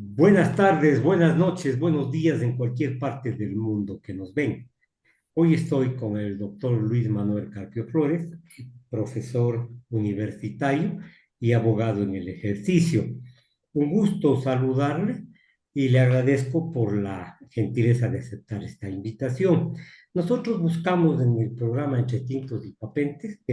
Buenas tardes, buenas noches, buenos días en cualquier parte del mundo que nos ven. Hoy estoy con el doctor Luis Manuel Carpio Flores, profesor universitario y abogado en el ejercicio. Un gusto saludarle y le agradezco por la gentileza de aceptar esta invitación. Nosotros buscamos en el programa Entre Tintos y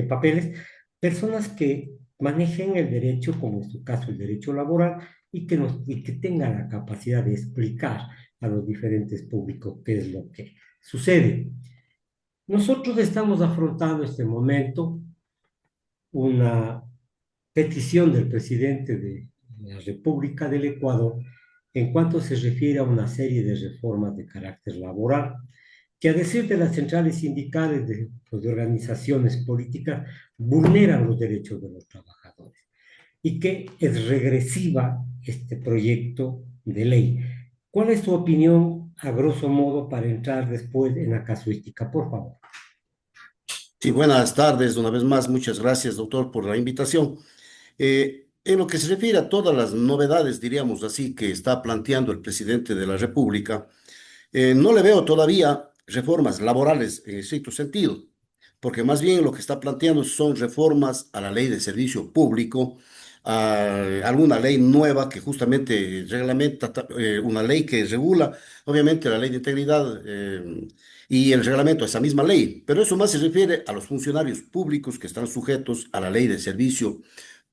Papeles personas que manejen el derecho, como en su caso el derecho laboral, y que tengan la capacidad de explicar a los diferentes públicos qué es lo que sucede. Nosotros estamos afrontando este momento una petición del presidente de la República del Ecuador en cuanto se refiere a una serie de reformas de carácter laboral, que a decir de las centrales sindicales de organizaciones políticas vulneran los derechos de los trabajadores y que es regresiva este proyecto de ley. ¿Cuál es su opinión, a grosso modo, para entrar después en la casuística, por favor? Sí, buenas tardes. Una vez más, muchas gracias, doctor, por la invitación. En lo que se refiere a todas las novedades, diríamos así, que está planteando el presidente de la República, no le veo todavía reformas laborales en estricto sentido, porque más bien lo que está planteando son reformas a la ley de servicio público, a alguna ley nueva que justamente reglamenta, una ley que regula, obviamente, la ley de integridad y el reglamento de esa misma ley, pero eso más se refiere a los funcionarios públicos que están sujetos a la ley de servicio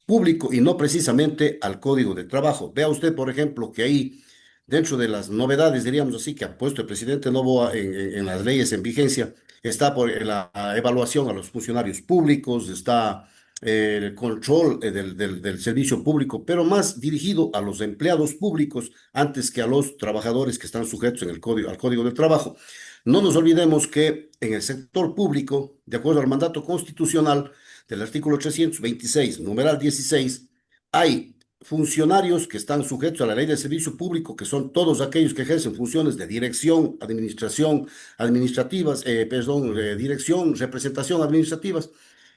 público y no precisamente al Código de Trabajo. Vea usted, por ejemplo, que ahí, dentro de las novedades, diríamos así, que ha puesto el presidente Novoa en las leyes en vigencia, está por la evaluación a los funcionarios públicos, está el control del servicio público, pero más dirigido a los empleados públicos antes que a los trabajadores que están sujetos en el código, al Código del Trabajo. No nos olvidemos que en el sector público, de acuerdo al mandato constitucional, del artículo 326, numeral 16, hay funcionarios que están sujetos a la ley de servicio público, que son todos aquellos que ejercen funciones de dirección, administración, administrativas, perdón, dirección, representación administrativas,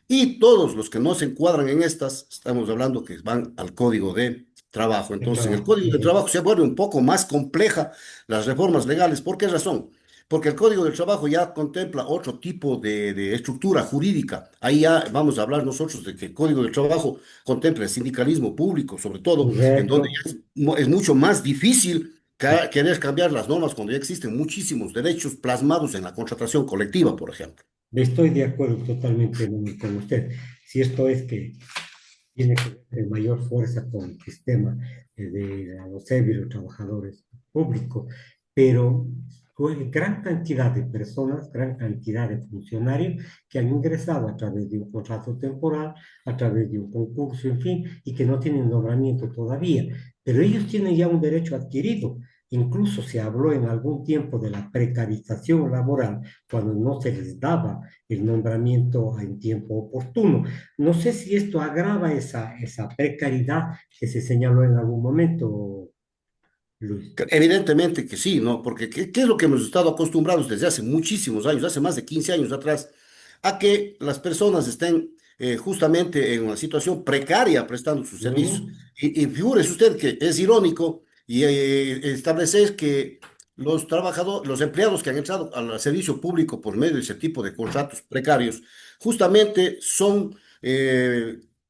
y todos los que no se encuadran en estas, estamos hablando que van al Código de Trabajo. El Entonces, en el trabajo. Código de Trabajo se vuelve un poco más compleja las reformas legales. ¿Por qué razón? Porque el Código del Trabajo ya contempla otro tipo de estructura jurídica. Ahí ya vamos a hablar nosotros de que el Código del Trabajo contempla el sindicalismo público, sobre todo, en donde Correcto. ya es mucho más difícil querer cambiar las normas cuando ya existen muchísimos derechos plasmados en la contratación colectiva, por ejemplo. Estoy de acuerdo totalmente con usted. Si esto es que tiene que tener mayor fuerza con el sistema de los servicios trabajadores públicos, pero gran cantidad de personas, gran cantidad de funcionarios que han ingresado a través de un contrato temporal, a través de un concurso, en fin, y que no tienen nombramiento todavía, pero ellos tienen ya un derecho adquirido. Incluso se habló en algún tiempo de la precarización laboral cuando no se les daba el nombramiento en tiempo oportuno. No sé si esto agrava esa precariedad que se señaló en algún momento, Luis. Evidentemente que sí, ¿no? Porque ¿qué es lo que hemos estado acostumbrados desde hace muchísimos años, hace más de 15 años atrás, a que las personas estén justamente en una situación precaria prestando sus servicios? Mm, Y figúrese usted que es irónico y establecer que los trabajadores, los empleados que han entrado al servicio público por medio de ese tipo de contratos precarios, justamente son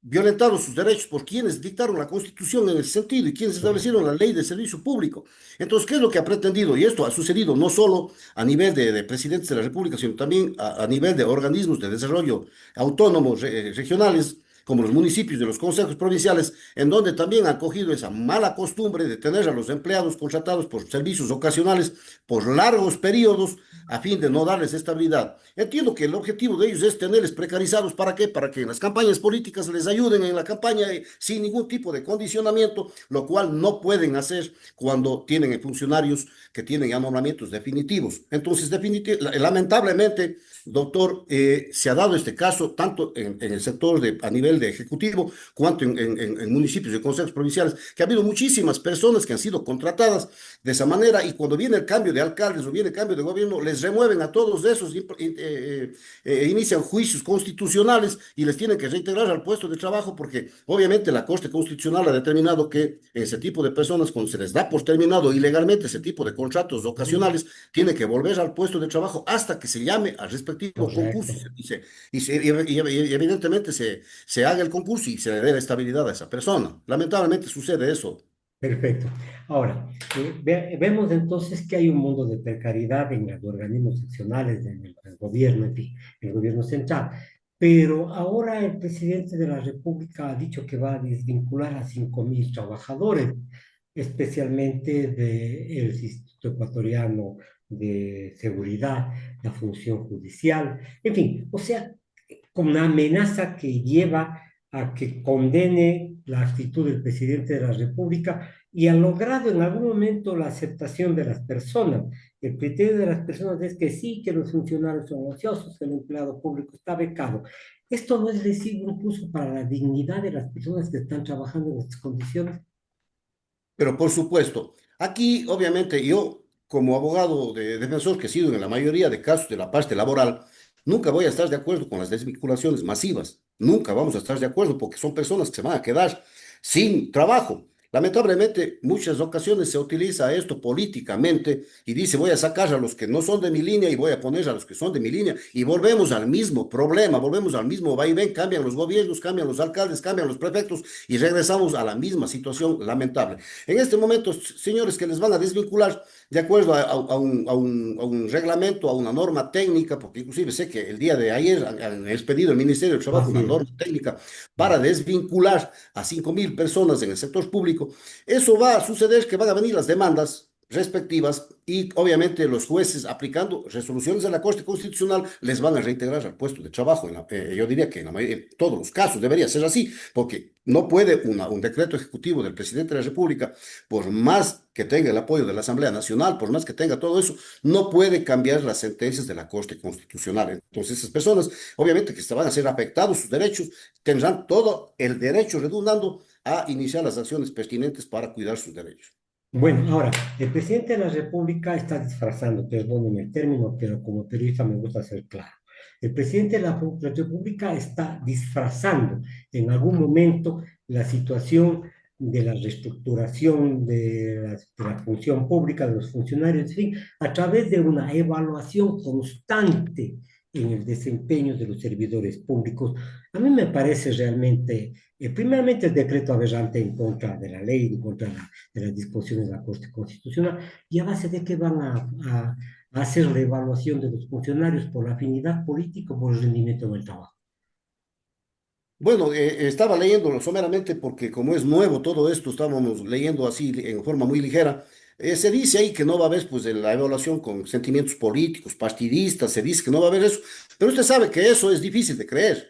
violentados sus derechos por quienes dictaron la Constitución en ese sentido y quienes correcto. establecieron la ley de servicio público. Entonces, ¿qué es lo que ha pretendido? Y esto ha sucedido no solo a nivel de presidentes de la República, sino también a nivel de organismos de desarrollo autónomos regionales, como los municipios de los consejos provinciales, en donde también han cogido esa mala costumbre de tener a los empleados contratados por servicios ocasionales por largos periodos a fin de no darles estabilidad. Entiendo que el objetivo de ellos es tenerles precarizados. ¿Para qué? Para que en las campañas políticas les ayuden en la campaña sin ningún tipo de condicionamiento, lo cual no pueden hacer cuando tienen funcionarios que tienen ya nombramientos definitivos. Entonces, lamentablemente, doctor, se ha dado este caso tanto en el sector a nivel nivel de ejecutivo, cuanto en municipios y consejos provinciales, que ha habido muchísimas personas que han sido contratadas de esa manera y cuando viene el cambio de alcaldes o viene el cambio de gobierno, les remueven a todos esos, inician juicios constitucionales y les tienen que reintegrar al puesto de trabajo porque obviamente la Corte Constitucional ha determinado que ese tipo de personas, cuando se les da por terminado ilegalmente ese tipo de contratos ocasionales, tiene que volver al puesto de trabajo hasta que se llame al respectivo concurso Correcto. y evidentemente se haga el concurso y se le dé la estabilidad a esa persona. Lamentablemente sucede eso. Perfecto. Ahora, vemos entonces que hay un mundo de precariedad en los organismos seccionales, en el gobierno, en fin, el gobierno central. Pero ahora el presidente de la República ha dicho que va a desvincular a 5.000 trabajadores, especialmente del Instituto Ecuatoriano de Seguridad, la función judicial, en fin, o sea, con una amenaza que lleva a que condene la actitud del presidente de la República y ha logrado en algún momento la aceptación de las personas. El criterio de las personas es que sí, que los funcionarios son ociosos, que el empleado público está becado. Esto no es lesivo incluso para la dignidad de las personas que están trabajando en estas condiciones. Pero por supuesto, aquí obviamente yo como abogado de defensor que he sido en la mayoría de casos de la parte laboral, nunca voy a estar de acuerdo con las desvinculaciones masivas. Nunca vamos a estar de acuerdo porque son personas que se van a quedar sin trabajo. Lamentablemente, muchas ocasiones se utiliza esto políticamente y dice voy a sacar a los que no son de mi línea y voy a poner a los que son de mi línea y volvemos al mismo problema, volvemos al mismo vaivén, cambian los gobiernos, cambian los alcaldes, cambian los prefectos y regresamos a la misma situación lamentable. En este momento, señores, que les van a desvincular de acuerdo a un reglamento, a una norma técnica, porque inclusive sé que el día de ayer han expedido el Ministerio del Trabajo Así una es. norma técnica para desvincular a 5.000 personas en el sector público. Eso va a suceder que van a venir las demandas respectivas y obviamente los jueces aplicando resoluciones de la Corte Constitucional les van a reintegrar al puesto de trabajo. Yo diría que en todos los casos debería ser así, porque no puede un decreto ejecutivo del presidente de la República, por más que tenga el apoyo de la Asamblea Nacional, por más que tenga todo eso, no puede cambiar las sentencias de la Corte Constitucional. Entonces, esas personas, obviamente que se van a ser afectados sus derechos, tendrán todo el derecho redundando a iniciar las acciones pertinentes para cuidar sus derechos. Bueno, ahora, el presidente de la República está disfrazando, perdónenme el término, pero como periodista me gusta ser claro. El presidente de la República está disfrazando en algún momento la situación de la reestructuración de la función pública, de los funcionarios, en fin, a través de una evaluación constante en el desempeño de los servidores públicos. A mí me parece realmente, primeramente, el decreto aberrante en contra de la ley, en contra de las disposiciones de la Corte Constitucional, y a base de que van a hacer la evaluación de los funcionarios por la afinidad política o por el rendimiento del trabajo. Bueno, estaba leyéndolo someramente porque como es nuevo todo esto, estábamos leyendo así en forma muy ligera. Se dice ahí que no va a haber pues la evaluación con sentimientos políticos, partidistas, se dice que no va a haber eso, pero usted sabe que eso es difícil de creer.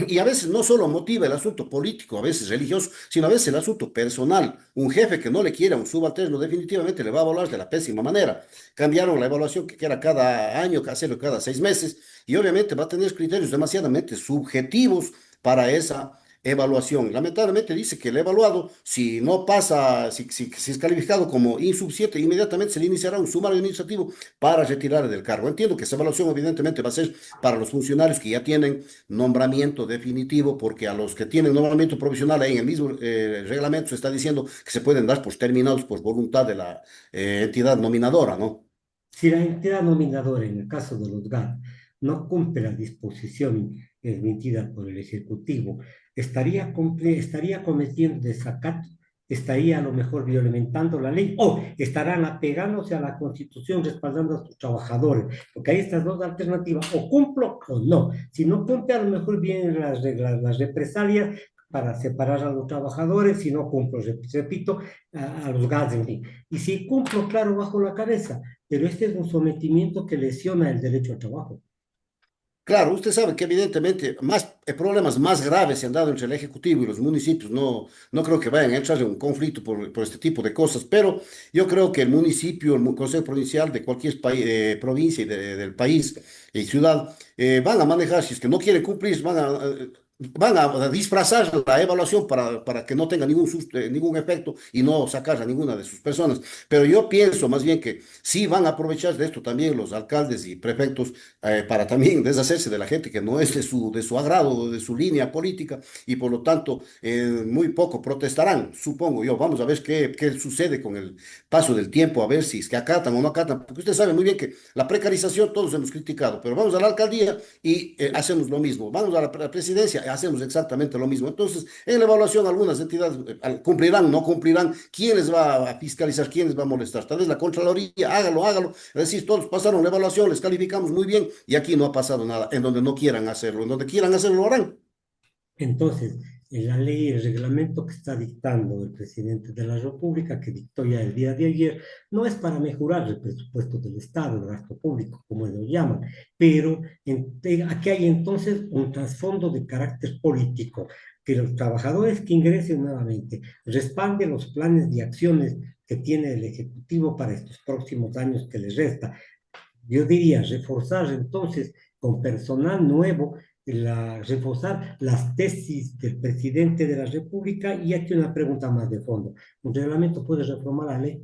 Y a veces no solo motiva el asunto político, a veces religioso, sino a veces el asunto personal. Un jefe que no le quiera a un subalterno definitivamente le va a evaluar de la pésima manera. Cambiaron la evaluación que era cada año, que hacerlo cada 6 meses, y obviamente va a tener criterios demasiadamente subjetivos para esa evaluación. Lamentablemente dice que el evaluado, si no pasa, si es calificado como insuficiente, inmediatamente se le iniciará un sumario administrativo para retirarle del cargo. Entiendo que esa evaluación evidentemente va a ser para los funcionarios que ya tienen nombramiento definitivo, porque a los que tienen nombramiento provisional, ahí en el mismo reglamento se está diciendo que se pueden dar por terminados por voluntad de la entidad nominadora, ¿no? Si la entidad nominadora, en el caso de los GAT, no cumple la disposición emitida por el Ejecutivo, estaría cometiendo desacato, estaría a lo mejor violentando la ley o estarán apegándose a la Constitución, respaldando a sus trabajadores, porque hay estas dos alternativas, o cumplo o no. Si no cumple, a lo mejor vienen las reglas, las represalias para separar a los trabajadores, si no cumplo, repito, a los GATS, en fin. Y si cumplo, claro, bajo la cabeza, pero este es un sometimiento que lesiona el derecho al trabajo. Claro, usted sabe que evidentemente problemas más graves se han dado entre el Ejecutivo y los municipios. No creo que vayan a entrar en un conflicto por este tipo de cosas, pero yo creo que el municipio, Consejo Provincial de cualquier provincia y del país y ciudad van a manejar, si es que no quieren cumplir, van a van a disfrazar la evaluación para que no tenga ningún efecto y no sacar a ninguna de sus personas. Pero yo pienso más bien que sí van a aprovechar de esto también los alcaldes y prefectos para también deshacerse de la gente que no es de su agrado, de su línea política y por lo tanto muy poco protestarán, supongo yo. Vamos a ver qué sucede con el paso del tiempo, a ver si es que acatan o no acatan, porque usted sabe muy bien que la precarización todos hemos criticado, pero vamos a la alcaldía y hacemos lo mismo. Vamos a la presidencia, hacemos exactamente lo mismo. Entonces, en la evaluación, algunas entidades cumplirán, no cumplirán. ¿Quién les va a fiscalizar? ¿Quién les va a molestar? Tal vez la Contraloría, hágalo, hágalo. Es decir, todos pasaron la evaluación, les calificamos muy bien y aquí no ha pasado nada. En donde no quieran hacerlo, en donde quieran hacerlo, lo harán. Entonces, en la ley, el reglamento que está dictando el presidente de la República, que dictó ya el día de ayer, no es para mejorar el presupuesto del Estado, el gasto público, como ellos llaman, pero aquí hay entonces un trasfondo de carácter político, que los trabajadores que ingresen nuevamente respalden los planes de acciones que tiene el Ejecutivo para estos próximos años que les resta. Yo diría reforzar entonces con personal nuevo, reforzar las tesis del presidente de la República. Y aquí una pregunta más de fondo. ¿Un reglamento puede reformar la ley?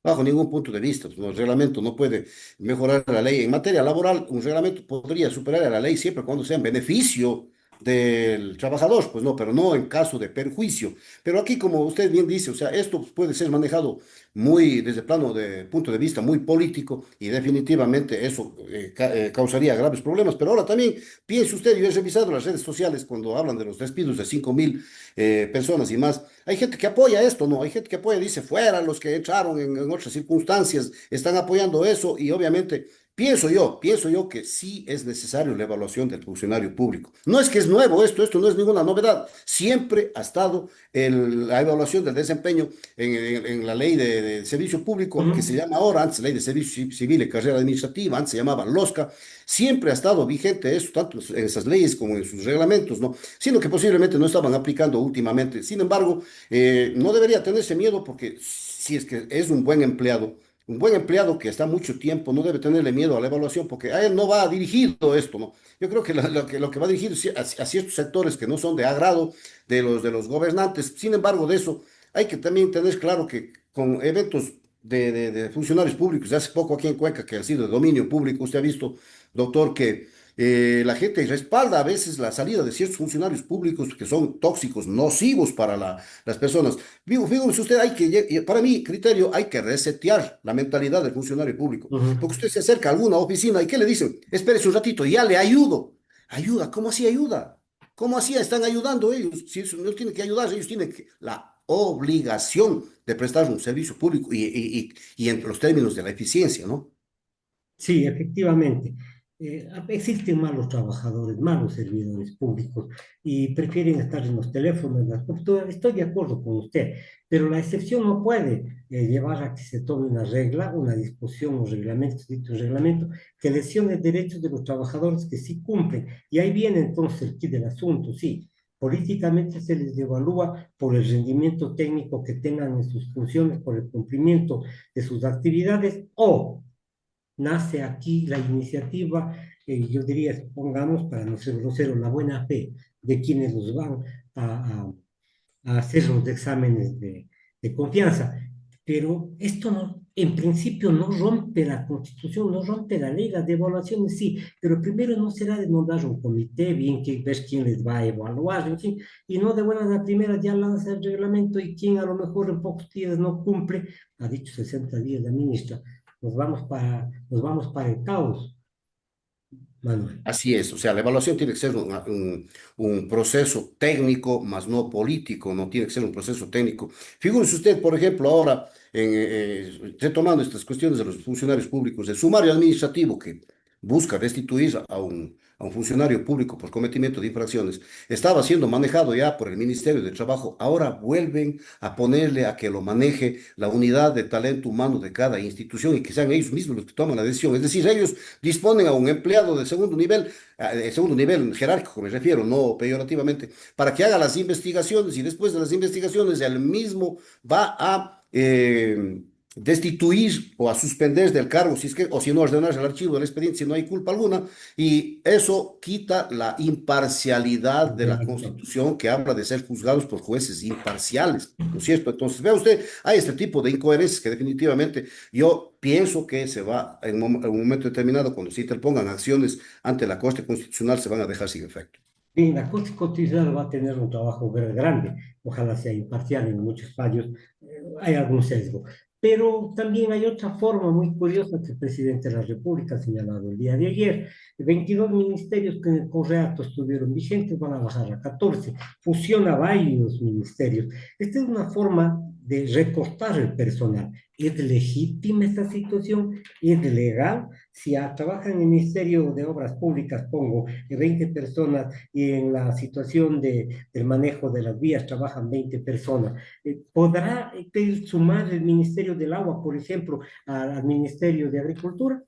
Bajo ningún punto de vista, pues, no, el reglamento no puede mejorar la ley. En materia laboral, un reglamento podría superar a la ley siempre cuando sea en beneficio del trabajador, pues no, pero no en caso de perjuicio. Pero aquí, como usted bien dice, o sea, esto puede ser manejado muy desde el plano de punto de vista muy político y definitivamente eso causaría graves problemas. Pero ahora también piense usted, yo he revisado las redes sociales cuando hablan de los despidos de 5.000 personas y más. Hay gente que apoya esto, ¿no? Hay gente que apoya, dice, fuera los que echaron en otras circunstancias, están apoyando eso y obviamente pienso yo que sí es necesario la evaluación del funcionario público. No es que es nuevo esto no es ninguna novedad. Siempre ha estado la evaluación del desempeño en la ley de servicio público, que se Ujú. llama ahora, antes ley de servicio civil y carrera administrativa, antes se llamaba LOSCA. Siempre ha estado vigente eso, tanto en esas leyes como en sus reglamentos, ¿no? Sino que posiblemente no estaban aplicando últimamente. Sin embargo, no debería tenerse miedo porque si es que es un buen empleado que está mucho tiempo, no debe tenerle miedo a la evaluación porque a él no va dirigido esto, ¿no? Yo creo que lo que va dirigido a ciertos sectores que no son de agrado de los gobernantes. Sin embargo, de eso hay que también tener claro que con eventos de funcionarios públicos, de hace poco aquí en Cuenca, que han sido de dominio público, usted ha visto, doctor, que la gente respalda a veces la salida de ciertos funcionarios públicos que son tóxicos, nocivos para las personas. Fíjese usted, para mi criterio, hay que resetear la mentalidad del funcionario público. Ujú. Porque usted se acerca a alguna oficina y ¿qué le dicen? Espérese un ratito, ya le ayudo. Ayuda, ¿cómo así ayuda? ¿Cómo así están ayudando ellos? Si eso no tienen que ayudar, ellos tienen la obligación de prestar un servicio público y en los términos de la eficiencia, ¿no? Sí, efectivamente. Existen malos trabajadores, malos servidores públicos y prefieren estar en los teléfonos, en las computadoras. Estoy de acuerdo con usted, pero la excepción no puede llevar a que se tome una regla, una disposición o reglamento, dicto reglamento, que lesione derechos de los trabajadores que sí cumplen. Y ahí viene entonces el quid del asunto, sí. Políticamente se les evalúa por el rendimiento técnico que tengan en sus funciones, por el cumplimiento de sus actividades o nace aquí la iniciativa, yo diría, supongamos, para no ser grosero, la buena fe de quienes nos van a, a- a hacer los exámenes de confianza. Pero esto no, en principio no rompe la Constitución, no rompe la ley, las devaluaciones sí, pero primero no será de nombrar un comité, bien que ver quién les va a evaluar, en fin, y no de buenas a primeras ya lanza el reglamento y quien a lo mejor en pocos días no cumple, ha dicho 60 días la ministra, nos vamos para el caos, Manuel. Así es, o sea, la evaluación tiene que ser un proceso técnico, más no político, no tiene que ser un proceso técnico. Figúrese usted, por ejemplo, ahora, retomando estas cuestiones de los funcionarios públicos, el sumario administrativo que busca restituir a un funcionario público por cometimiento de infracciones, estaba siendo manejado ya por el Ministerio de Trabajo, ahora vuelven a ponerle a que lo maneje la unidad de talento humano de cada institución y que sean ellos mismos los que toman la decisión. Es decir, ellos disponen a un empleado de segundo nivel jerárquico, me refiero, no peyorativamente, para que haga las investigaciones y después de las investigaciones él mismo va a destituir o a suspender del cargo, si es que, o si no, ordenar el archivo del expediente si no hay culpa alguna, y eso quita la imparcialidad de del la actor. Constitución que habla de ser juzgados por jueces imparciales, ¿no es cierto? Entonces, vea usted, hay este tipo de incoherencias que definitivamente yo pienso que se va, en un momento determinado, cuando se interpongan acciones ante la Corte Constitucional, se van a dejar sin efecto. Bien, la Corte Constitucional va a tener un trabajo grande, ojalá sea imparcial en muchos fallos, hay algún sesgo. Pero también hay otra forma muy curiosa que el presidente de la República ha señalado el día de ayer. 22 ministerios que en el Correato estuvieron vigentes van a bajar a 14, fusiona varios ministerios. Esta es una forma de recortar el personal. ¿Es legítima esta situación? ¿Es legal? Si trabajan en el Ministerio de Obras Públicas, pongo 20 personas y en la situación del manejo de las vías trabajan 20 personas. ¿Podrá sumar el Ministerio del Agua, por ejemplo, al Ministerio de Agricultura?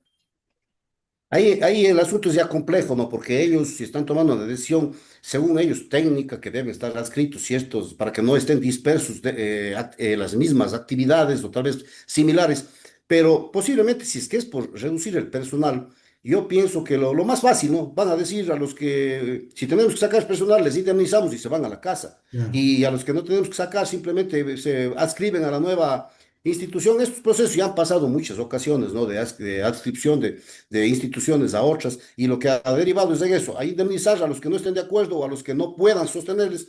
Ahí el asunto es ya complejo, ¿no? Porque ellos si están tomando una decisión, según ellos, técnica, que deben estar adscritos ciertos, para que no estén dispersos las mismas actividades o tal vez similares. Pero posiblemente, si es que es por reducir el personal, yo pienso que lo más fácil, ¿no? Van a decir a los que, si tenemos que sacar personal, les indemnizamos y se van a la casa. Claro. Y a los que no tenemos que sacar, simplemente se adscriben a la nueva institución. Estos procesos ya han pasado muchas ocasiones, ¿no? De adscripción de instituciones a otras, y lo que ha derivado es en eso, a indemnizar a los que no estén de acuerdo o a los que no puedan sostenerles,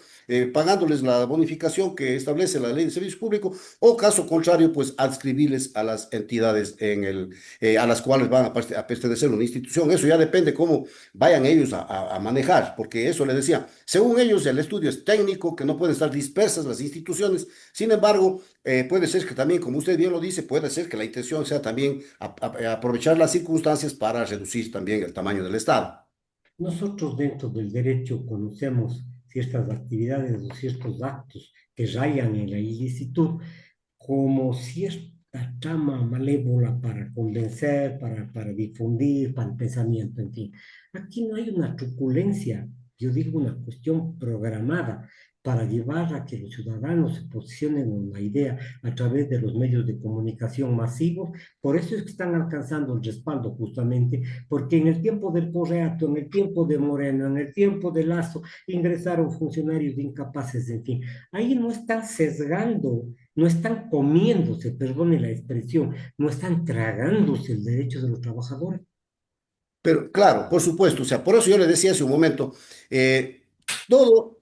pagándoles la bonificación que establece la ley de servicio público, o caso contrario, pues adscribirles a las entidades a las cuales van a pertenecer una institución. Eso ya depende cómo vayan ellos a manejar, porque eso les decía, según ellos el estudio es técnico, que no pueden estar dispersas las instituciones. Sin embargo, puede ser que también, como usted bien lo dice, puede ser que la intención sea también aprovechar las circunstancias para reducir también el tamaño del Estado. Nosotros dentro del derecho conocemos ciertas actividades o ciertos actos que rayan en la ilicitud como cierta trama malévola para convencer, para difundir, para el pensamiento, en fin. Aquí no hay una truculencia, yo digo una cuestión programada para llevar a que los ciudadanos se posicionen en una idea a través de los medios de comunicación masivos. Por eso es que están alcanzando el respaldo justamente, porque en el tiempo del Correato, en el tiempo de Moreno, en el tiempo de Lazo, ingresaron funcionarios incapaces, en fin. Ahí no están sesgando, no están comiéndose, perdone la expresión, no están tragándose el derecho de los trabajadores. Pero claro, por supuesto, o sea, por eso yo le decía hace un momento, todo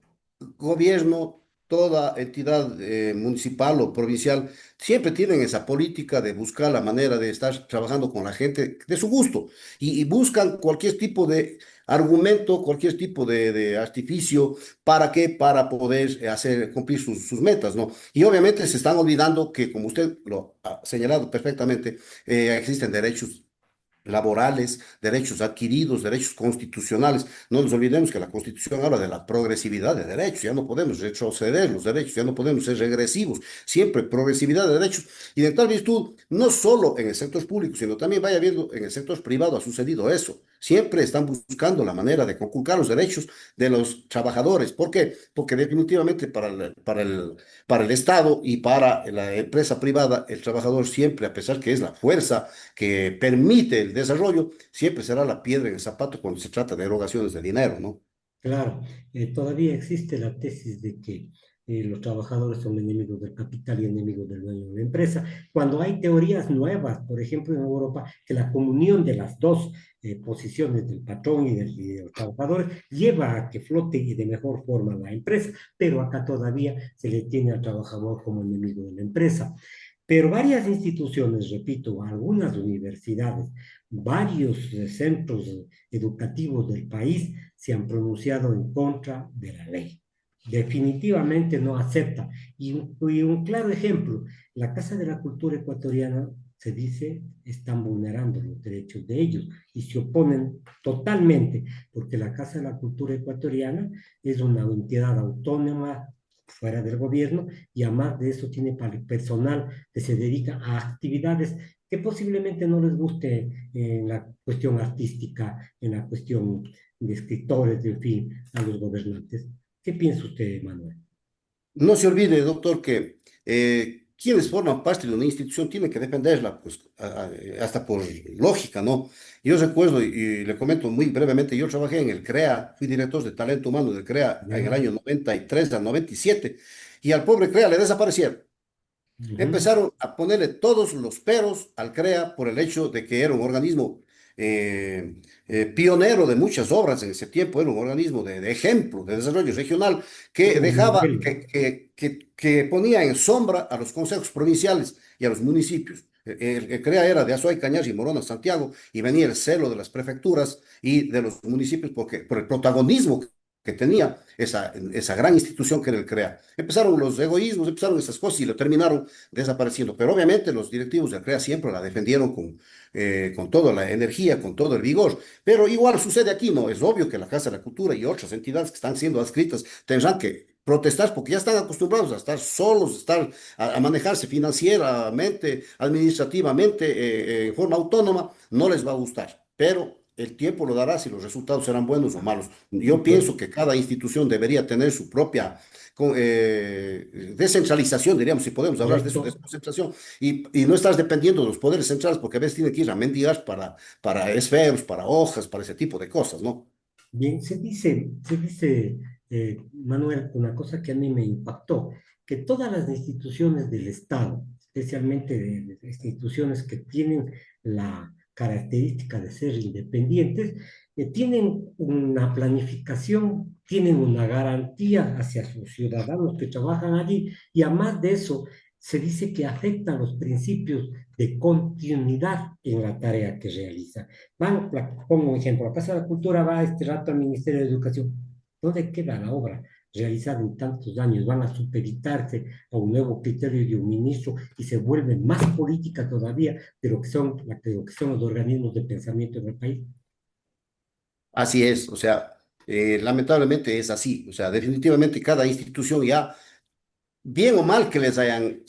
gobierno, toda entidad municipal o provincial, siempre tienen esa política de buscar la manera de estar trabajando con la gente de su gusto, y buscan cualquier tipo de argumento, cualquier tipo de artificio. ¿Para qué? Para poder hacer cumplir sus metas, ¿no? Y obviamente se están olvidando que, como usted lo ha señalado perfectamente, existen derechos laborales, derechos adquiridos, derechos constitucionales. No nos olvidemos que la Constitución habla de la progresividad de derechos, ya no podemos retroceder los derechos, ya no podemos ser regresivos, siempre progresividad de derechos. Y de tal virtud, no solo en el sector público, sino también vaya viendo en el sector privado ha sucedido eso. Siempre están buscando la manera de conculcar los derechos de los trabajadores. ¿Por qué? Porque definitivamente para el Estado y para la empresa privada, el trabajador siempre, a pesar que es la fuerza que permite el desarrollo, siempre será la piedra en el zapato cuando se trata de erogaciones de dinero, ¿no? Claro, todavía existe la tesis de que los trabajadores son enemigos del capital y enemigos del dueño de la empresa, cuando hay teorías nuevas, por ejemplo en Europa, que la comunión de las dos posiciones del patrón y de los trabajadores lleva a que flote y de mejor forma la empresa, pero acá todavía se le tiene al trabajador como enemigo de la empresa. Pero varias instituciones, repito, algunas universidades, varios centros educativos del país se han pronunciado en contra de la ley. Definitivamente no acepta. Y un claro ejemplo, la Casa de la Cultura Ecuatoriana se dice están vulnerando los derechos de ellos y se oponen totalmente, porque la Casa de la Cultura Ecuatoriana es una entidad autónoma fuera del gobierno y además de eso tiene personal que se dedica a actividades que posiblemente no les guste en la cuestión artística, en la cuestión de escritores, de, en fin, a los gobernantes. ¿Qué piensa usted, Manuel? No se olvide, doctor, que quienes forman parte de una institución tienen que defenderla, pues, hasta por lógica, ¿no? Yo recuerdo, y le comento muy brevemente, yo trabajé en el CREA, fui director de talento humano del CREA en el Ya. año 93 al 97, y al pobre CREA le desaparecieron. Ujú. Empezaron a ponerle todos los peros al CREA por el hecho de que era un organismo eh, pionero de muchas obras en ese tiempo, era un organismo de ejemplo, de desarrollo regional, que Como dejaba, modelo. que ponía en sombra a los consejos provinciales y a los municipios. El CREA era de Azuay, Cañar y Morona, Santiago, y venía el celo de las prefecturas y de los municipios porque, por el protagonismo que tenía esa gran institución que era el CREA. Empezaron los egoísmos, empezaron esas cosas y lo terminaron desapareciendo. Pero obviamente los directivos del CREA siempre la defendieron con toda la energía, con todo el vigor. Pero igual sucede aquí, ¿no? Es obvio que la Casa de la Cultura y otras entidades que están siendo adscritas tendrán que protestar porque ya están acostumbrados a estar solos, a manejarse financieramente, administrativamente, en forma autónoma, no les va a gustar. Pero el tiempo lo dará si los resultados serán buenos o malos. Yo Pues, pienso que cada institución debería tener su propia descentralización, diríamos, si podemos hablar de eso, correcto. desconcentración, y no estás dependiendo de los poderes centrales, porque a veces tiene que ir a mendigar para esferos, para hojas, para ese tipo de cosas, ¿no? Bien, se dice, Manuel, una cosa que a mí me impactó, que todas las instituciones del Estado, especialmente de instituciones que tienen la característica de ser independientes, tienen una planificación, tienen una garantía hacia sus ciudadanos que trabajan allí, y además de eso, se dice que afectan los principios de continuidad en la tarea que realizan. Pongo un ejemplo, la Casa de la Cultura va este rato al Ministerio de Educación. ¿Dónde queda la obra realizada en tantos años? Van a supeditarse a un nuevo criterio de un ministro y se vuelve más política todavía de lo que son los organismos de pensamiento en el país. Así es, o sea, lamentablemente es así, o sea, definitivamente cada institución ya bien o mal que les hayan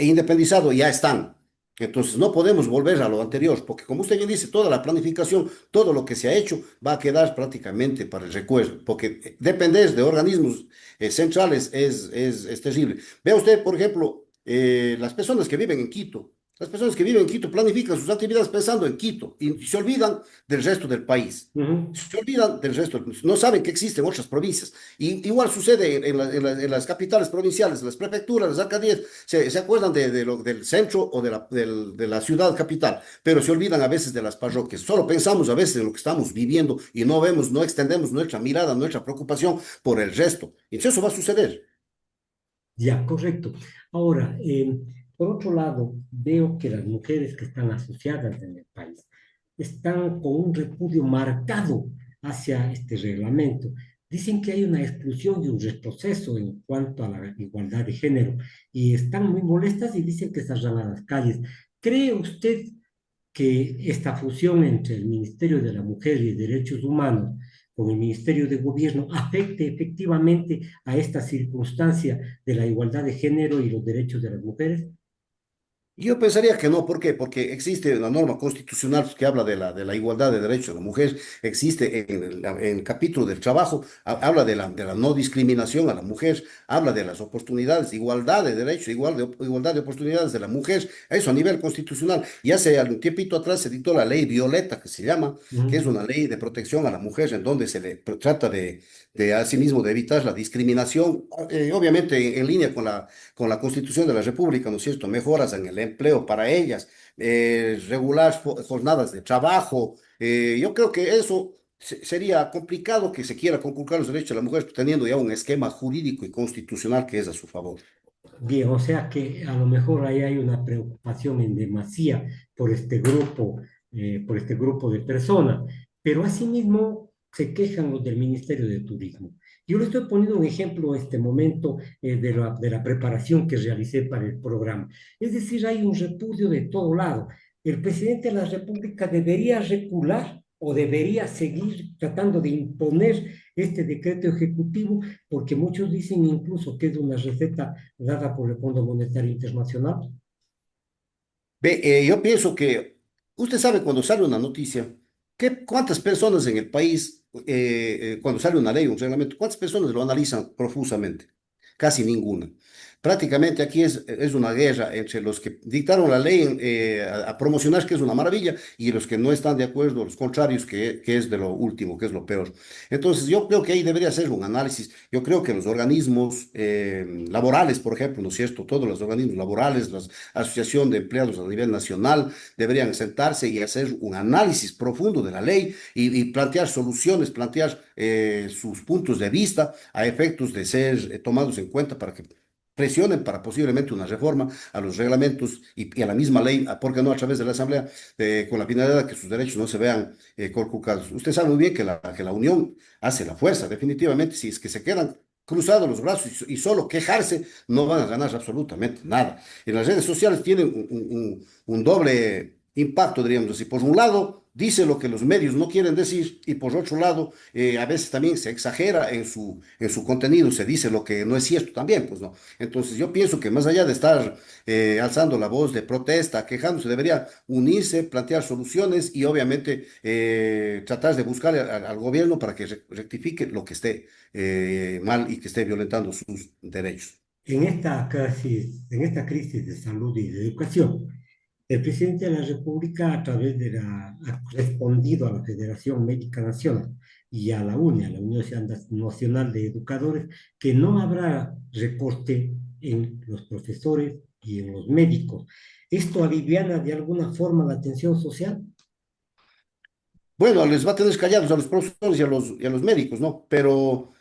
independizado, ya están. Entonces no podemos volver a lo anterior, porque como usted ya dice, toda la planificación, todo lo que se ha hecho va a quedar prácticamente para el recuerdo, porque depender de organismos centrales es terrible. Vea usted, por ejemplo, las personas que viven en Quito. Las personas que viven en Quito planifican sus actividades pensando en Quito y se olvidan del resto del país. Ujú. Se olvidan del resto, no saben que existen otras provincias. Y igual sucede en las capitales provinciales, las prefecturas, las alcaldías, se acuerdan del centro o de la ciudad capital, pero se olvidan a veces de las parroquias. Solo pensamos a veces en lo que estamos viviendo y no vemos, no extendemos nuestra mirada, nuestra preocupación por el resto. Y eso va a suceder. Ya, correcto. Ahora, por otro lado, veo que las mujeres que están asociadas en el país están con un repudio marcado hacia este reglamento. Dicen que hay una exclusión y un retroceso en cuanto a la igualdad de género y están muy molestas y dicen que saldrán a las calles. ¿Cree usted que esta fusión entre el Ministerio de la Mujer y Derechos Humanos con el Ministerio de Gobierno afecte efectivamente a esta circunstancia de la igualdad de género y los derechos de las mujeres? Yo pensaría que no, ¿por qué? Porque existe una norma constitucional que habla de la igualdad de derechos de la mujer, existe en el capítulo del trabajo, habla de la no discriminación a la mujer, habla de las oportunidades, igualdad de derechos, igualdad de oportunidades de la mujer, eso a nivel constitucional. Y hace un tiempito atrás se dictó la ley Violeta, que se llama, que es Ujú. una ley de protección a la mujer, en donde se le trata de asimismo de evitar la discriminación, obviamente en línea con la Constitución de la República, ¿no es cierto? Mejoras en el empleo para ellas, regular jornadas de trabajo. Yo creo que eso sería complicado que se quiera conculcar los derechos de la mujer teniendo ya un esquema jurídico y constitucional que es a su favor. Bien, o sea que a lo mejor ahí hay una preocupación en demasía por este grupo de personas, pero asimismo se quejan los del Ministerio de Turismo. Yo le estoy poniendo un ejemplo en este momento de la preparación que realicé para el programa. Es decir, hay un repudio de todo lado. ¿El presidente de la República debería recular o debería seguir tratando de imponer este decreto ejecutivo? Porque muchos dicen incluso que es una receta dada por el Fondo Monetario Internacional. Ve, yo pienso que usted sabe cuando sale una noticia, cuántas personas en el país, cuando sale una ley, un reglamento, cuántas personas lo analizan profusamente. Casi ninguna. prácticamente aquí es una guerra entre los que dictaron la ley a promocionar, que es una maravilla, y los que no están de acuerdo, los contrarios, que es de lo último, que es lo peor. Entonces, yo creo que ahí debería ser un análisis. Yo creo que los organismos laborales, por ejemplo, ¿no es cierto? Todos los organismos laborales, la Asociación de Empleados a nivel nacional, deberían sentarse y hacer un análisis profundo de la ley y plantear soluciones, plantear sus puntos de vista a efectos de ser tomados en cuenta para que presionen para posiblemente una reforma a los reglamentos y a la misma ley, ¿por qué no a través de la Asamblea, con la finalidad de que sus derechos no se vean conculcados? Usted sabe muy bien que la unión hace la fuerza, definitivamente, si es que se quedan cruzados los brazos y solo quejarse, no van a ganar absolutamente nada. En las redes sociales tienen un doble impacto, diríamos así. Por un lado, dice lo que los medios no quieren decir y por otro lado, a veces también se exagera en su contenido, se dice lo que no es cierto también, pues no. Entonces yo pienso que más allá de estar alzando la voz de protesta, quejándose, debería unirse, plantear soluciones y obviamente tratar de buscar al gobierno para que rectifique lo que esté mal y que esté violentando sus derechos. En esta crisis de salud y de educación, el presidente de la República, a través de ha respondido a la Federación Médica Nacional y a la UNE, a la Universidad Nacional de Educadores, que no habrá recorte en los profesores y en los médicos. ¿Esto aliviana de alguna forma la tensión social? Bueno, les va a tener callados a los profesores y a los médicos, ¿no? Pero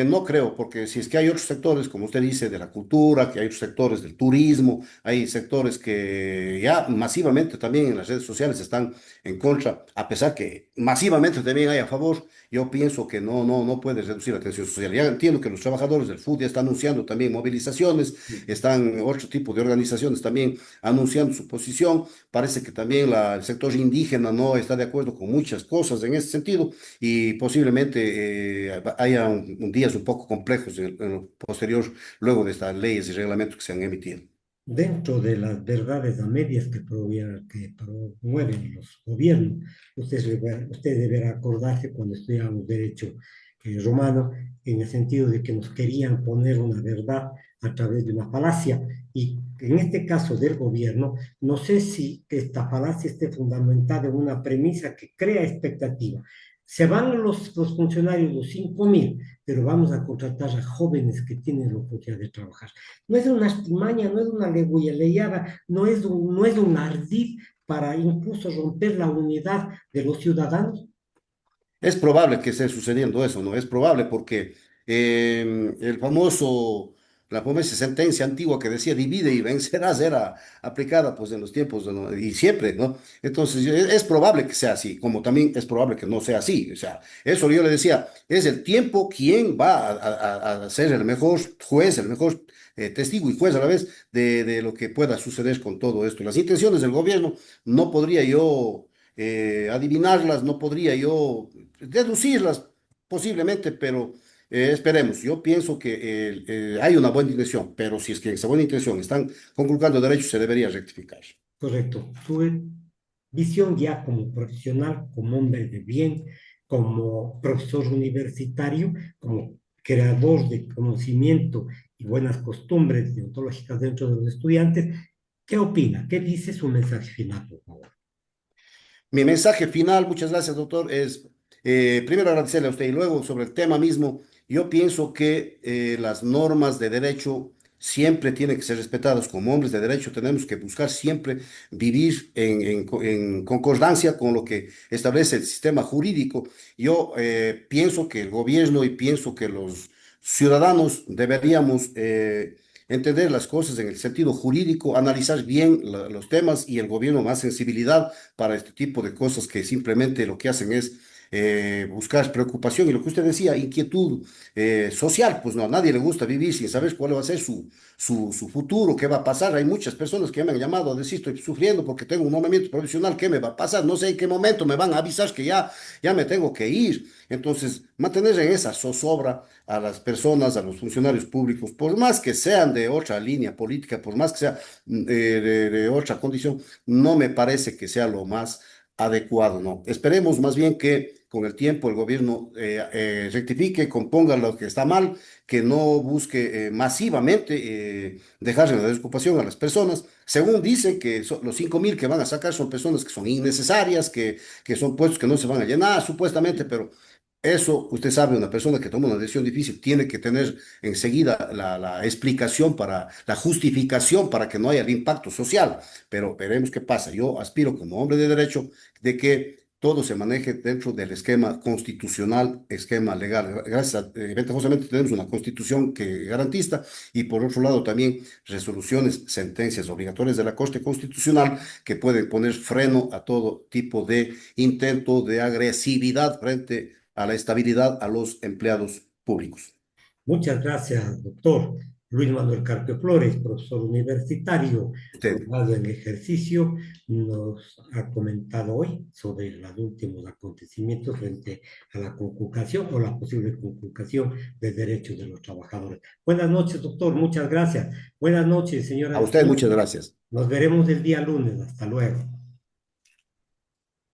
no creo, porque si es que hay otros sectores, como usted dice, de la cultura, que hay otros sectores del turismo, hay sectores que ya masivamente también en las redes sociales están en contra, a pesar que masivamente también hay a favor, yo pienso que no puede reducir la tensión social. Ya entiendo que los trabajadores del fútbol ya están anunciando también movilizaciones, están otro tipo de organizaciones también anunciando su posición. Parece que también el sector indígena no está de acuerdo con muchas cosas en ese sentido y posiblemente haya días un poco complejos en lo posterior luego de estas leyes y reglamentos que se han emitido. Dentro de las verdades a medias que promueven los gobiernos. Usted deberá acordarse cuando estudiamos derecho romano, en el sentido de que nos querían poner una verdad a través de una falacia. Y en este caso del gobierno, no sé si esta falacia esté fundamentada en una premisa que crea expectativa. Se van los funcionarios, los 5.000, pero vamos a contratar a jóvenes que tienen la oportunidad de trabajar. No es una artimaña, no es una leguleyada, no es un ardid para incluso romper la unidad de los ciudadanos. Es probable que esté sucediendo eso, ¿no? Es probable porque el famoso, la famosa sentencia antigua que decía divide y vencerás era aplicada pues en los tiempos y siempre, ¿no? Entonces es probable que sea así, como también es probable que no sea así. O sea, eso yo le decía, es el tiempo quien va a ser el mejor juez, el mejor testigo y juez a la vez de lo que pueda suceder con todo esto. Las intenciones del gobierno no podría yo adivinarlas, no podría yo deducirlas posiblemente, pero esperemos. Yo pienso que hay una buena intención, pero si es que esa buena intención están conculcando derechos, se debería rectificar. Correcto. Su visión ya como profesional, como hombre de bien, como profesor universitario, como creador de conocimiento y buenas costumbres deontológicas dentro de los estudiantes, ¿qué opina? ¿Qué dice su mensaje final, por favor? Mi mensaje final, muchas gracias, doctor, es primero agradecerle a usted y luego sobre el tema mismo. Yo pienso que las normas de derecho siempre tienen que ser respetadas. Como hombres de derecho tenemos que buscar siempre vivir en concordancia con lo que establece el sistema jurídico. Yo pienso que el gobierno y pienso que los ciudadanos deberíamos entender las cosas en el sentido jurídico, analizar bien los temas y el gobierno más sensibilidad para este tipo de cosas que simplemente lo que hacen es buscar preocupación y lo que usted decía, inquietud social, pues no, a nadie le gusta vivir sin saber cuál va a ser su futuro, qué va a pasar. Hay muchas personas que me han llamado a decir, estoy sufriendo porque tengo un nombramiento profesional, ¿qué me va a pasar? No sé en qué momento me van a avisar que ya me tengo que ir. Entonces, mantener en esa zozobra a las personas, a los funcionarios públicos, por más que sean de otra línea política, por más que sea de otra condición, no me parece que sea lo más adecuado, ¿no? Esperemos más bien que con el tiempo el gobierno rectifique, componga lo que está mal, que no busque masivamente dejar en la desocupación a las personas. Según dicen que los 5.000 que van a sacar son personas que son innecesarias, que son puestos que no se van a llenar, supuestamente, pero eso, usted sabe, una persona que toma una decisión difícil tiene que tener enseguida la explicación para, la justificación para que no haya el impacto social. Pero veremos qué pasa. Yo aspiro como hombre de derecho de que todo se maneje dentro del esquema constitucional, esquema legal. Gracias a, ventajosamente tenemos una constitución que garantiza y por otro lado también resoluciones, sentencias obligatorias de la Corte Constitucional que pueden poner freno a todo tipo de intento de agresividad frente a la estabilidad a los empleados públicos. Muchas gracias, doctor Luis Manuel Carpio Flores, profesor universitario, Usted, abogado en ejercicio, nos ha comentado hoy sobre los últimos acontecimientos frente a la conculcación o la posible conculcación de derechos de los trabajadores. Buenas noches, doctor, muchas gracias. Buenas noches, a señoras y usted señores. muchas gracias. Nos veremos el día lunes. Hasta luego.